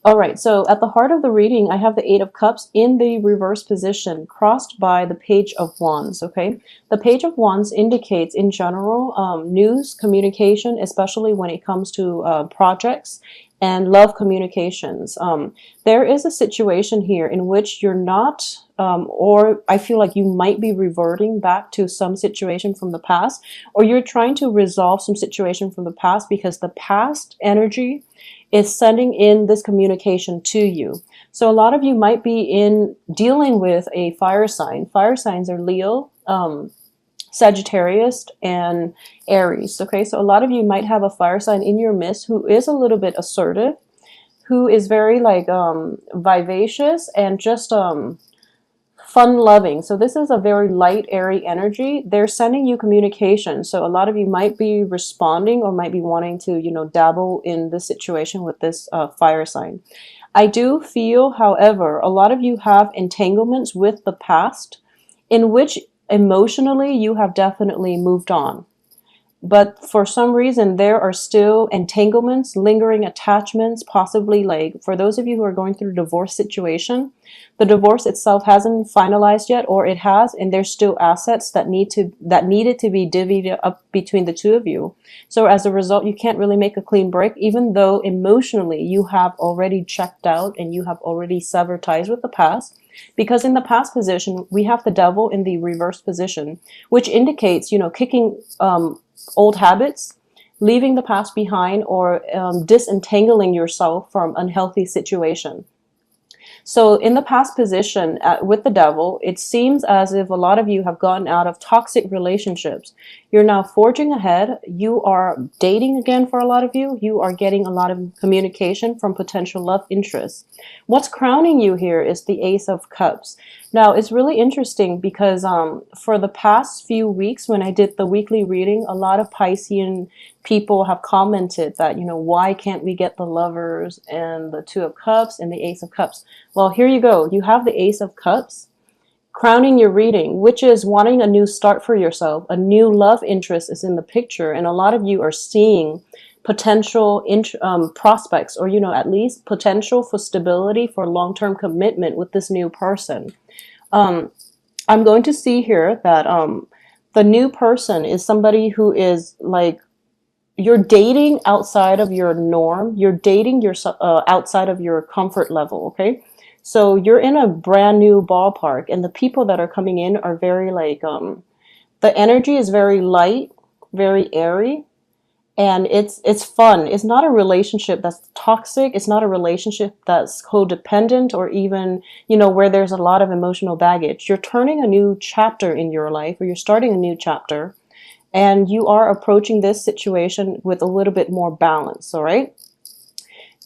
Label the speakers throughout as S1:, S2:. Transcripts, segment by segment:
S1: All right, so at the heart of the reading, I have the Eight of Cups in the reverse position, crossed by the Page of Wands, okay? The Page of Wands indicates, in general, news, communication, especially when it comes to projects and love communications. There is a situation here in which you're not, or I feel like you might be reverting back to some situation from the past, or you're trying to resolve some situation from the past because the past energy is sending in this communication to you. So a lot of you might be in dealing with a fire sign. Fire signs are Leo, Sagittarius, and Aries. Okay, so a lot of you might have a fire sign in your midst who is a little bit assertive, who is very like vivacious and just fun loving. So this is a very light, airy energy. They're sending you communication. So a lot of you might be responding or might be wanting to, dabble in this situation with this fire sign. I do feel, however, a lot of you have entanglements with the past in which emotionally you have definitely moved on. But for some reason, there are still entanglements, lingering attachments, possibly like for those of you who are going through a divorce situation, the divorce itself hasn't finalized yet, or it has, and there's still assets that needed to be divvied up between the two of you. So as a result, you can't really make a clean break, even though emotionally you have already checked out and you have already severed ties with the past. Because in the past position, we have the devil in the reverse position, which indicates, kicking old habits, leaving the past behind, or disentangling yourself from unhealthy situation. So in the past position with the devil, it seems as if a lot of you have gotten out of toxic relationships. You're now forging ahead. You are dating again for a lot of you. You are getting a lot of communication from potential love interests. What's crowning you here is the Ace of Cups. Now, it's really interesting because for the past few weeks when I did the weekly reading, a lot of Piscean people have commented that, why can't we get the Lovers and the Two of Cups and the Ace of Cups? Well, here you go. You have the Ace of Cups crowning your reading, which is wanting a new start for yourself. A new love interest is in the picture, and a lot of you are seeing potential prospects, or at least potential for stability, for long-term commitment with this new person. I'm going to see here that the new person is somebody who is like, you're dating outside of your norm. You're dating outside of your comfort level, okay? So you're in a brand new ballpark, and the people that are coming in are very like, the energy is very light, very airy, and it's fun. It's not a relationship that's toxic. It's not a relationship that's codependent, or even, where there's a lot of emotional baggage. You're turning a new chapter in your life, or you're starting a new chapter, and you are approaching this situation with a little bit more balance, all right?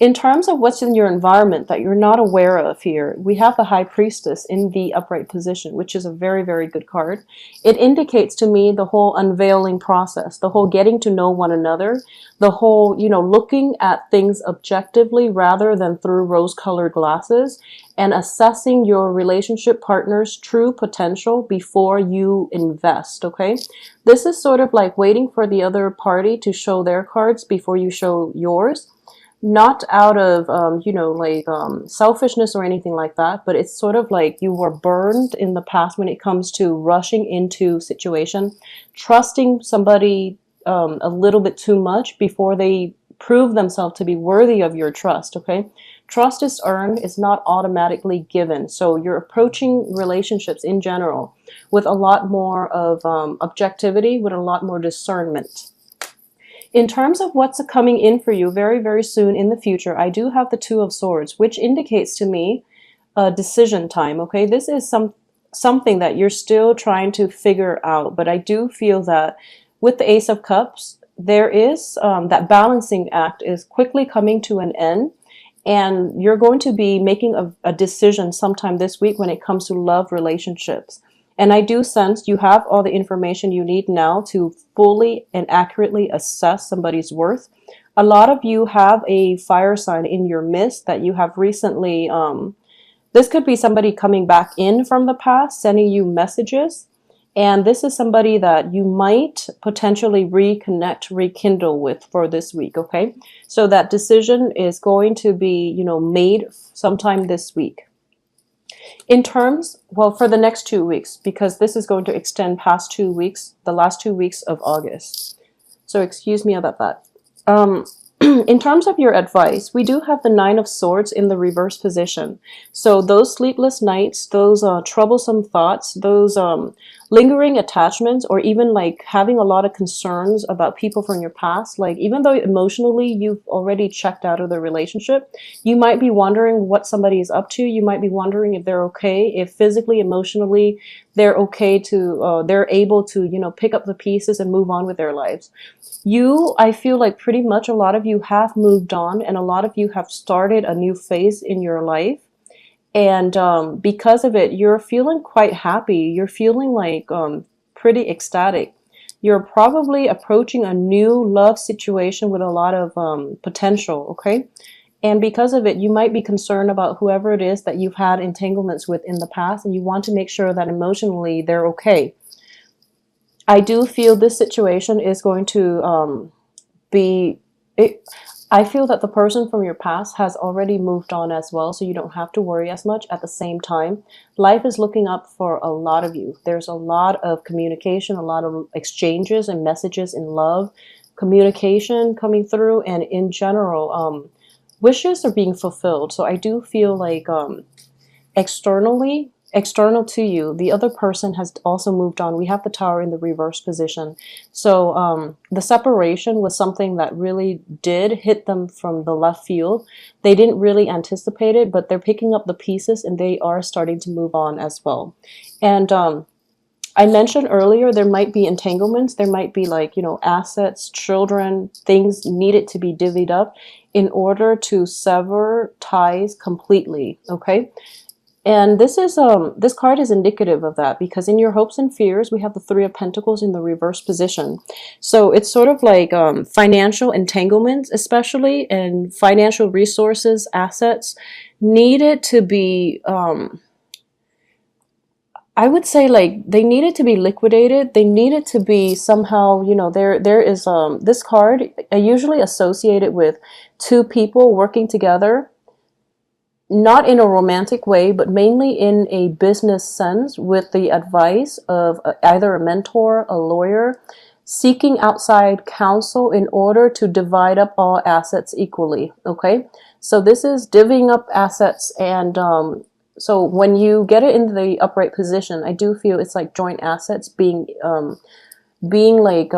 S1: In terms of what's in your environment that you're not aware of here, we have the High Priestess in the upright position, which is a very, very good card. It indicates to me the whole unveiling process, the whole getting to know one another, the whole, looking at things objectively rather than through rose-colored glasses, and assessing your relationship partner's true potential before you invest, okay? This is sort of like waiting for the other party to show their cards before you show yours. Not out of, selfishness or anything like that, but it's sort of like you were burned in the past when it comes to rushing into situation, trusting somebody a little bit too much before they prove themselves to be worthy of your trust, okay? Trust is earned, it's not automatically given. So you're approaching relationships in general with a lot more of objectivity, with a lot more discernment. In terms of what's coming in for you very, very soon in the future, I do have the Two of Swords, which indicates to me a decision time, okay? This is something that you're still trying to figure out, but I do feel that with the Ace of Cups, there is that balancing act is quickly coming to an end, and you're going to be making a decision sometime this week when it comes to love relationships. And I do sense you have all the information you need now to fully and accurately assess somebody's worth. A lot of you have a fire sign in your midst that you have recently, this could be somebody coming back in from the past, sending you messages. And this is somebody that you might potentially reconnect, rekindle with for this week, okay? So that decision is going to be, made sometime this week. In terms, well, for the next 2 weeks, because this is going to extend past 2 weeks, the last 2 weeks of August. So excuse me about that. In terms of your advice, we do have the Nine of Swords in the reverse position. So those sleepless nights, those troublesome thoughts, those lingering attachments, or even like having a lot of concerns about people from your past, like even though emotionally you've already checked out of the relationship, you might be wondering what somebody is up to. You might be wondering if they're okay, if physically, emotionally, they're okay to, they're able to, pick up the pieces and move on with their lives. I feel like pretty much a lot of you have moved on, and a lot of you have started a new phase in your life. And because of it, you're feeling quite happy. You're feeling like pretty ecstatic. You're probably approaching a new love situation with a lot of potential, okay? And because of it, you might be concerned about whoever it is that you've had entanglements with in the past, and you want to make sure that emotionally they're okay. I do feel this situation is going to be it. I feel that the person from your past has already moved on as well, so you don't have to worry as much. At the same time, life is looking up for a lot of you. There's a lot of communication, a lot of exchanges and messages in love, communication coming through, and in general, wishes are being fulfilled. So I do feel like external to you, the other person has also moved on. We have the Tower in the reverse position. So the separation was something that really did hit them from the left field. They didn't really anticipate it, but they're picking up the pieces and they are starting to move on as well. And I mentioned earlier, there might be entanglements. There might be like, assets, children, things needed to be divvied up in order to sever ties completely. Okay. And this card is indicative of that, because in your hopes and fears, we have the Three of Pentacles in the reverse position. So it's sort of like financial entanglements, especially, and financial resources, assets needed to be, I would say, like, they needed to be liquidated. They needed to be somehow, there is this card usually associated with two people working together, not in a romantic way, but mainly in a business sense, with the advice of either a mentor, a lawyer, seeking outside counsel in order to divide up all assets equally. Okay, so this is divvying up assets, and so when you get it into the upright position, I do feel it's like joint assets being like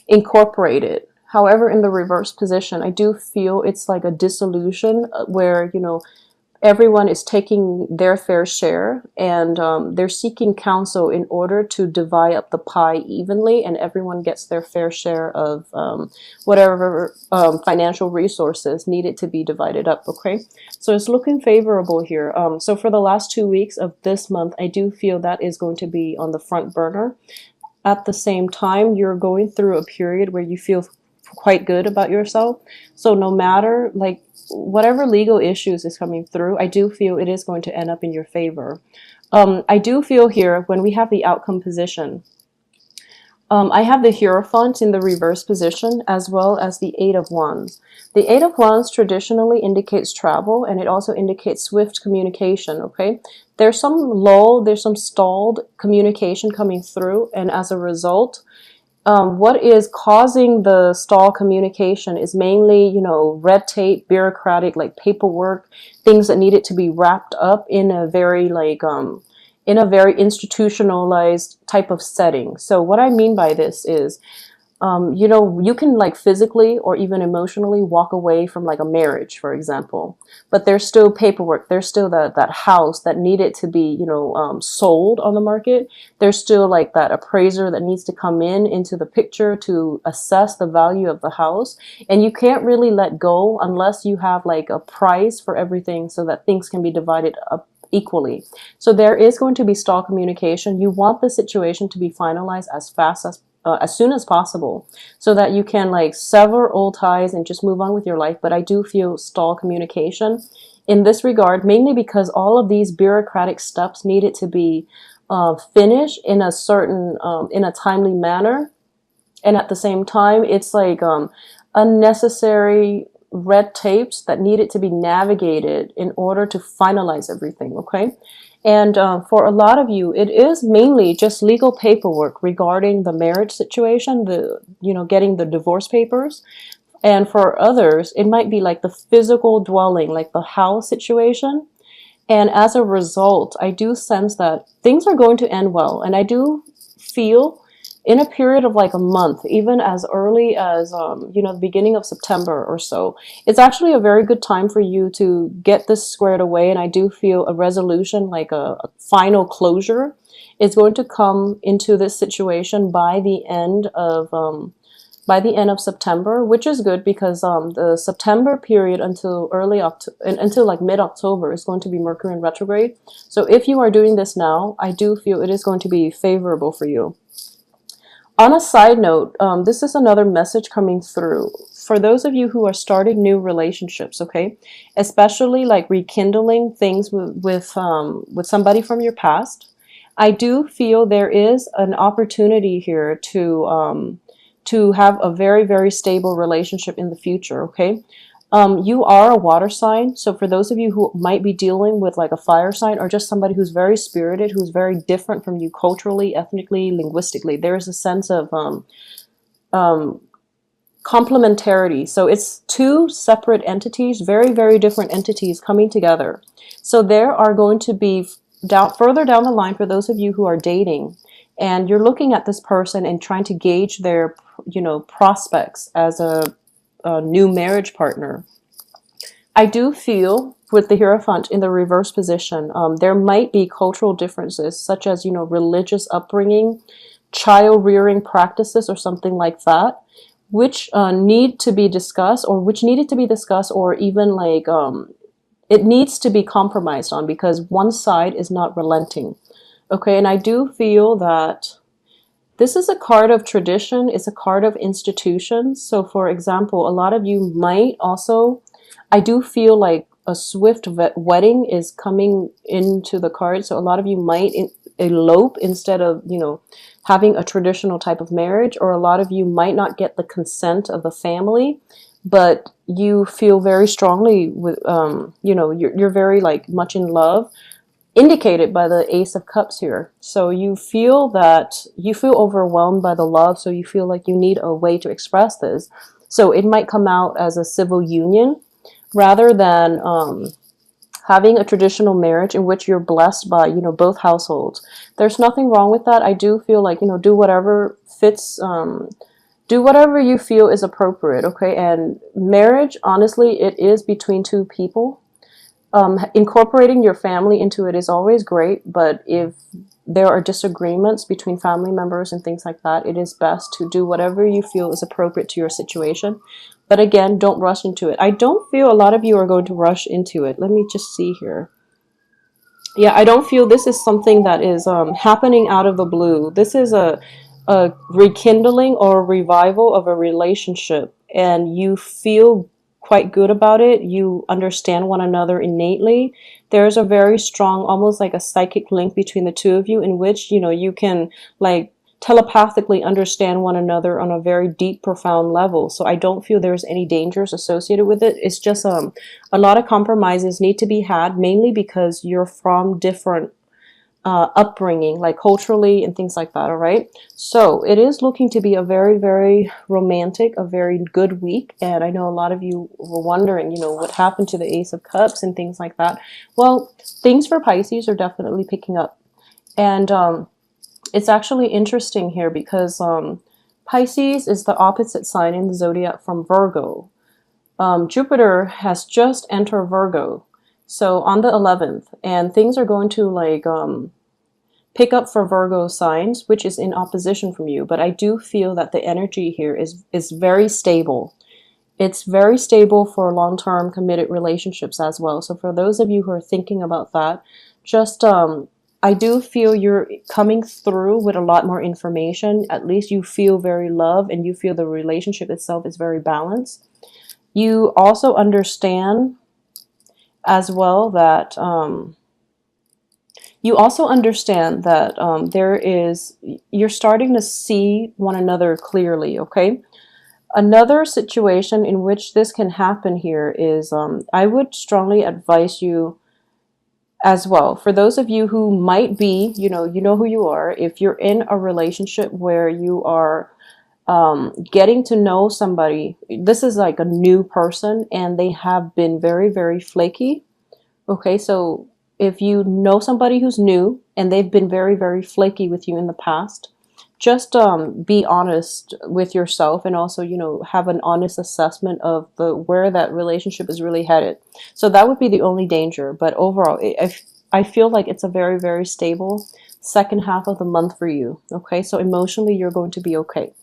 S1: incorporated. However, in the reverse position, I do feel it's like a dissolution where, everyone is taking their fair share, and they're seeking counsel in order to divide up the pie evenly, and everyone gets their fair share of whatever financial resources needed to be divided up, okay? So it's looking favorable here. So for the last 2 weeks of this month, I do feel that is going to be on the front burner. At the same time, you're going through a period where you feel quite good about yourself. So no matter like whatever legal issues is coming through, I do feel it is going to end up in your favor. I do feel here when we have the outcome position, I have the Hierophant in the reverse position, as well as the Eight of Wands. The Eight of Wands traditionally indicates travel, and it also indicates swift communication, okay? There's some lull, there's some stalled communication coming through, and as a result, what is causing the stall communication is mainly, red tape, bureaucratic, like paperwork, things that needed to be wrapped up in a very institutionalized type of setting. So what I mean by this is, you can like physically or even emotionally walk away from like a marriage, for example, but there's still paperwork. There's still that house that needed to be, sold on the market. There's still like that appraiser that needs to come into the picture to assess the value of the house. And you can't really let go unless you have like a price for everything so that things can be divided up equally. So there is going to be stall communication. You want the situation to be finalized as soon as possible, so that you can like sever old ties and just move on with your life. But I do feel stall communication in this regard, mainly because all of these bureaucratic steps needed to be finish in a certain, in a timely manner. And at the same time, it's like unnecessary red tapes that needed to be navigated in order to finalize everything, okay? And for a lot of you, it is mainly just legal paperwork regarding the marriage situation, the, you know, getting the divorce papers. And for others, it might be like the physical dwelling, like the house situation. And as a result, I do sense that things are going to end well. And I do feel in a period of like a month, even as early as, you know, the beginning of September or so, it's actually a very good time for you to get this squared away. And I do feel a resolution, like a final closure, is going to come into this situation by the end of September, which is good because the September period until early October, until like mid-October, is going to be Mercury in retrograde. So if you are doing this now, I do feel it is going to be favorable for you. On a side note, this is another message coming through for those of you who are starting new relationships, okay? Especially like rekindling things with somebody from your past. I do feel there is an opportunity here to have a very, very stable relationship in the future, okay? You are a water sign, so for those of you who might be dealing with like a fire sign or just somebody who's very spirited, who's very different from you culturally, ethnically, linguistically, there is a sense of complementarity. So it's two separate entities, very, very different entities coming together. So there are going to be further down the line, for those of you who are dating, and you're looking at this person and trying to gauge their, you know, prospects as a new marriage partner. I do feel with the Hierophant in the reverse position, there might be cultural differences, such as, you know, religious upbringing, child rearing practices, or something like that, which need to be discussed, or which needed to be discussed, or even like it needs to be compromised on because one side is not relenting. Okay, and I do feel that this is a card of tradition, it's a card of institutions. So for example, a lot of you might also, I do feel like a swift wedding is coming into the card. So a lot of you might elope instead of, you know, having a traditional type of marriage, or a lot of you might not get the consent of the family, but you feel very strongly with, you know, you're very like much in love, indicated by the Ace of Cups here. So you feel overwhelmed by the love, so you feel like you need a way to express this. So it might come out as a civil union rather than having a traditional marriage in which you're blessed by, you know, both households. There's nothing wrong with that. I do feel like, you know, do whatever fits, do whatever you feel is appropriate, okay? And marriage, honestly, it is between two people. Incorporating your family into it is always great, but if there are disagreements between family members and things like that, it is best to do whatever you feel is appropriate to your situation. But again, don't rush into it. I don't feel a lot of you are going to rush into it. Let me just see here. Yeah, I don't feel this is something that is happening out of the blue. This is a rekindling or a revival of a relationship, and you feel quite good about it. You understand one another innately. There's a very strong, almost like a psychic link between the two of you, in which, you know, you can like telepathically understand one another on a very deep, profound level. So I don't feel there's any dangers associated with it. It's just a lot of compromises need to be had, mainly because you're from different upbringing, like culturally and things like that. All right, so it is looking to be a very, very romantic, a very good week. And I know a lot of you were wondering, you know, what happened to the Ace of Cups and things like that. Well, things for Pisces are definitely picking up. And it's actually interesting here because Pisces is the opposite sign in the zodiac from Virgo. Jupiter has just entered Virgo, so on the 11th, and things are going to like pick up for Virgo signs, which is in opposition from you. But I do feel that the energy here is very stable. It's very stable for long-term committed relationships as well. So for those of you who are thinking about that, just I do feel you're coming through with a lot more information. At least you feel very loved, and you feel the relationship itself is very balanced. You also understand as well that You also understand that you're starting to see one another clearly, okay? Another situation in which this can happen here is I would strongly advise you as well. For those of you who might be, you know who you are. If you're in a relationship where you are getting to know somebody, this is like a new person and they have been very, very flaky. Okay, so if you know somebody who's new and they've been very, very flaky with you in the past, just be honest with yourself and also, have an honest assessment of the where that relationship is really headed. So that would be the only danger. But overall, I feel like it's a very, very stable second half of the month for you. Okay, so emotionally, you're going to be okay.